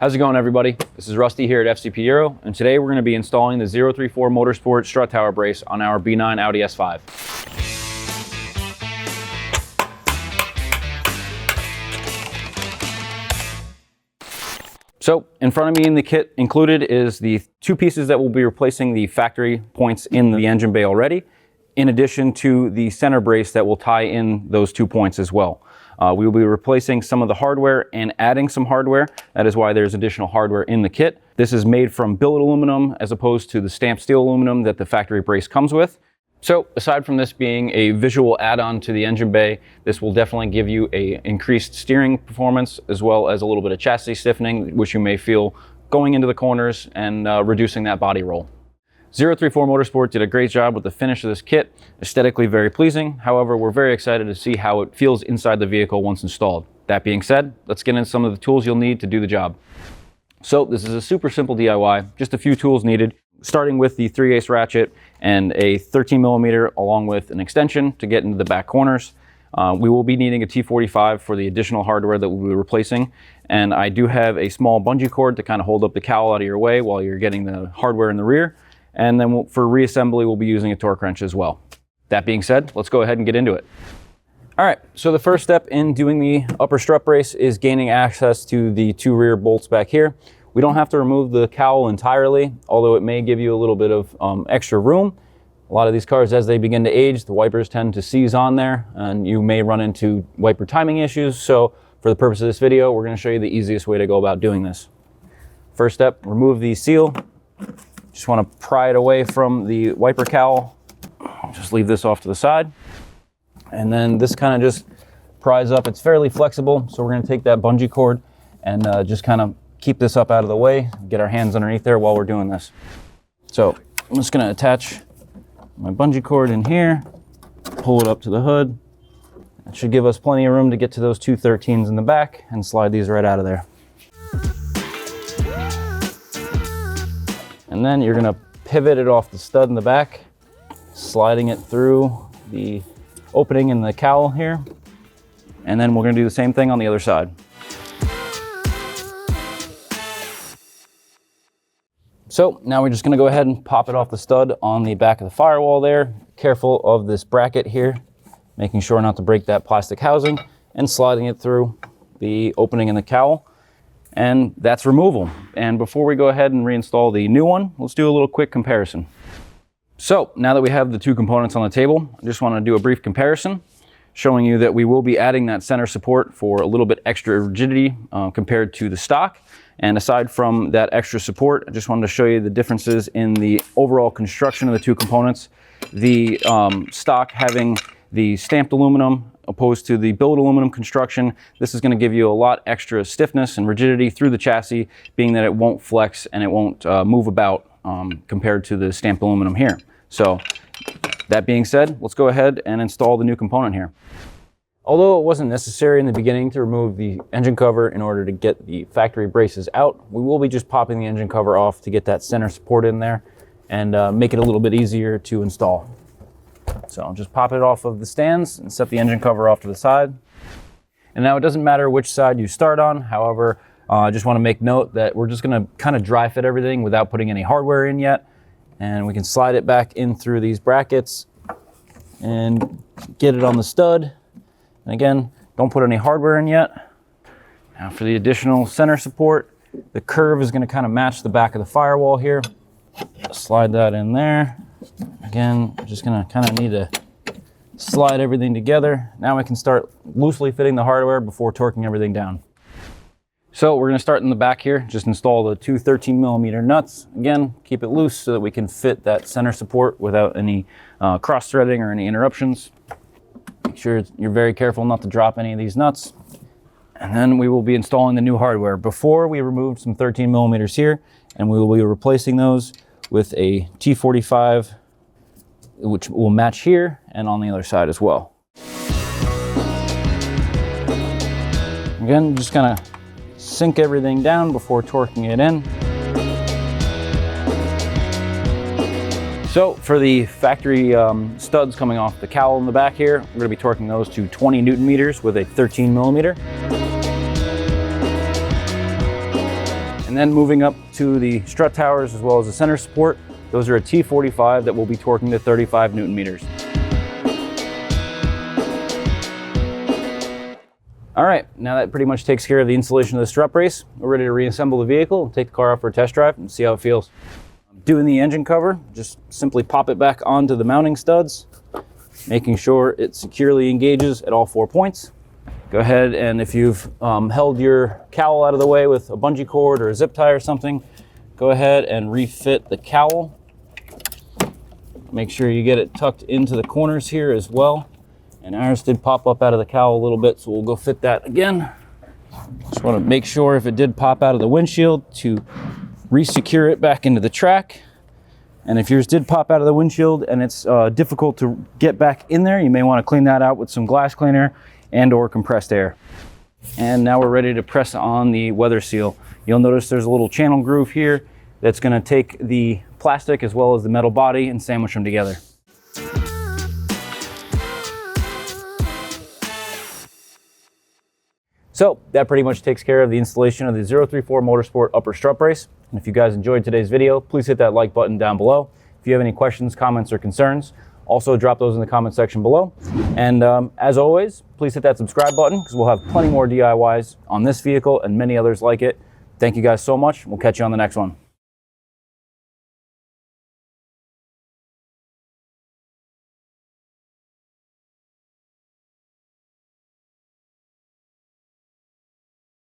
How's it going, everybody? This is Rusty here at FCP Euro, and today we're going to be installing the 034 Motorsport strut tower brace on our B9 Audi S5. So in front of me in the kit included is the two pieces that will be replacing the factory points in the engine bay already, in addition to the center brace that will tie in those 2 points as well. We will be replacing some of the hardware and adding some hardware. That is why there's additional hardware in the kit. This is made from billet aluminum as opposed to the stamped steel aluminum that the factory brace comes with. So aside from this being a visual add-on to the engine bay, this will definitely give you a increased steering performance as well as a little bit of chassis stiffening, which you may feel going into the corners and reducing that body roll. 034 Motorsport did a great job with the finish of this kit, aesthetically very pleasing. However, we're very excited to see how it feels inside the vehicle once installed. That being said, let's get into some of the tools you'll need to do the job. So this is a super simple DIY, just a few tools needed, starting with the 3/8 ratchet and a 13mm along with an extension to get into the back corners. We will be needing a T45 for the additional hardware that we'll be replacing. And I do have a small bungee cord to kind of hold up the cowl out of your way while you're getting the hardware in the rear. And then for reassembly, we'll be using a torque wrench as well. That being said, let's go ahead and get into it. All right, so the first step in doing the upper strut brace is gaining access to the two rear bolts back here. We don't have to remove the cowl entirely, although it may give you a little bit of extra room. A lot of these cars, as they begin to age, the wipers tend to seize on there, and you may run into wiper timing issues. So for the purpose of this video, we're gonna show you the easiest way to go about doing this. First step, remove the seal. Just want to pry it away from the wiper cowl. Just leave this off to the side. And then this kind of just pries up. It's fairly flexible, so we're going to take that bungee cord and just kind of keep this up out of the way, get our hands underneath there while we're doing this. So I'm just going to attach my bungee cord in here, pull it up to the hood. That should give us plenty of room to get to those two 13s in the back and slide these right out of there. And then you're gonna pivot it off the stud in the back, sliding it through the opening in the cowl here. And then we're gonna do the same thing on the other side. So now we're just gonna go ahead and pop it off the stud on the back of the firewall there. Careful of this bracket here, making sure not to break that plastic housing, and sliding it through the opening in the cowl. And that's removal. And before we go ahead and reinstall the new one, let's do a little quick comparison. So now that we have the two components on the table, I just want to do a brief comparison, showing you that we will be adding that center support for a little bit extra rigidity compared to the stock. And aside from that extra support, I just wanted to show you the differences in the overall construction of the two components. The stock having the stamped aluminum opposed to the billet aluminum construction. This is going to give you a lot extra stiffness and rigidity through the chassis, being that it won't flex and it won't move about compared to the stamped aluminum here. So that being said, let's go ahead and install the new component here. Although it wasn't necessary in the beginning to remove the engine cover in order to get the factory braces out, we will be just popping the engine cover off to get that center support in there and make it a little bit easier to install. So I'll just pop it off of the stands and set the engine cover off to the side. And now it doesn't matter which side you start on. However, I just want to make note that we're just going to kind of dry fit everything without putting any hardware in yet. And we can slide it back in through these brackets and get it on the stud. And again, don't put any hardware in yet. Now for the additional center support, the curve is going to kind of match the back of the firewall here. Slide that in there. Again, just gonna kind of need to slide everything together. Now we can start loosely fitting the hardware before torquing everything down. So we're gonna start in the back here, just install the two 13mm nuts. Again, keep it loose so that we can fit that center support without any cross threading or any interruptions. Make sure you're very careful not to drop any of these nuts. And then we will be installing the new hardware. Before, we removed some 13mm here, and we will be replacing those with a T45, which will match here and on the other side as well. Again, just kind of sink everything down before torquing it in. So for the factory studs coming off the cowl in the back here, we're going to be torquing those to 20 Newton meters with a 13mm. And then moving up to the strut towers as well as the center support, those are a T45 that will be torquing to 35 Newton meters. All right, now that pretty much takes care of the installation of the strut brace. We're ready to reassemble the vehicle and take the car out for a test drive and see how it feels. Doing the engine cover, just simply pop it back onto the mounting studs, making sure it securely engages at all 4 points. Go ahead, and if you've held your cowl out of the way with a bungee cord or a zip tie or something, go ahead and refit the cowl. Make sure you get it tucked into the corners here as well. And ours did pop up out of the cowl a little bit, so we'll go fit that again. Just want to make sure if it did pop out of the windshield to re-secure it back into the track. And if yours did pop out of the windshield and it's difficult to get back in there, you may want to clean that out with some glass cleaner and or compressed air. And now we're ready to press on the weather seal. You'll notice there's a little channel groove here that's going to take the plastic as well as the metal body and sandwich them together. So that pretty much takes care of the installation of the 034 Motorsport upper strut brace. And if you guys enjoyed today's video, please hit that like button down below. If you have any questions, comments, or concerns, also drop those in the comment section below. And as always, please hit that subscribe button because we'll have plenty more DIYs on this vehicle and many others like it. Thank you guys so much. We'll catch you on the next one.